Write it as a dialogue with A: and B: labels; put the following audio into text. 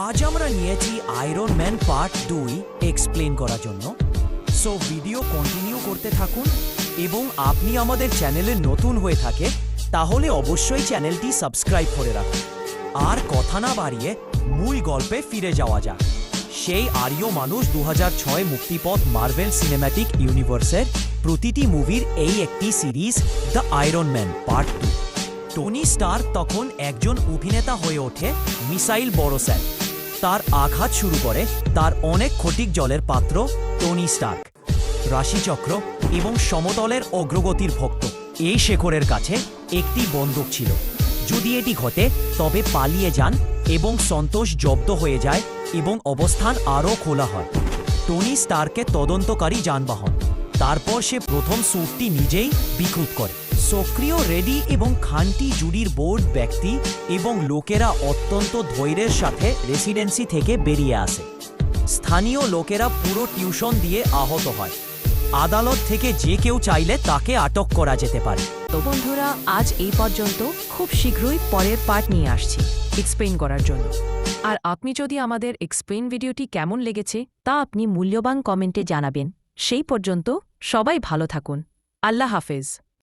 A: আজ আমরা নিয়েছি আয়রন ম্যান পার্ট 2 এক্সপ্লেন করার জন্য। সো ভিডিও কন্টিনিউ করতে থাকুন এবং আপনি আমাদের চ্যানেলে নতুন হয়ে থাকে তাহলে অবশ্যই চ্যানেলটি সাবস্ক্রাইব করে রাখুন। আর কথা না বাড়িয়ে মূল গল্পে ফিরে যাওয়া যাক। সেই আর্য মানুষ 2006 মুক্তিপথ মার্ভেল সিনেম্যাটিক ইউনিভার্সের প্রতিটি মুভির এই একটি series the iron man part 2। Tony Stark তখন একজন অভিনেতা হয়ে ওঠে মিসাইল বড়স্যার। তার আঘাত শুরু করে তার অনেক ক্ষতিক জলের পাত্র টনি স্টার্ক, রাশিচক্র এবং সমতলের অগ্রগতির ভক্ত। এই শেখরের কাছে একটি বন্দুক ছিল। যদি এটি ঘটে তবে পালিয়ে যান এবং সন্তোষ জব্দ হয়ে যায় এবং অবস্থান আরও খোলা হয়। টনি স্টার্কে তদন্তকারী যানবাহন। তারপর সে প্রথম স্যুটটি নিজেই বিকৃত করে। সক্রিয় রেডি এবং খানটি জুডির বোর্ড ব্যক্তি এবং লোকেরা অত্যন্ত ধৈর্যের সাথে রেসিডেন্সি থেকে বেরিয়ে আসে। স্থানীয় লোকেরা পুরো টিউশন দিয়ে আহত হয়। আদালত থেকে যে কেউ চাইলে তাকে আটক করা যেতে পারে।
B: তো বন্ধুরা, আজ এই পর্যন্ত। খুব শীঘ্রই পরের পার্ট নিয়ে আসছি এক্সপ্লেন করার জন্য। আর আপনি যদি আমাদের এক্সপ্লেন ভিডিওটি কেমন লেগেছে তা আপনি মূল্যবান কমেন্টে জানাবেন। সেই পর্যন্ত সবাই ভালো থাকুন। আল্লাহ হাফেজ।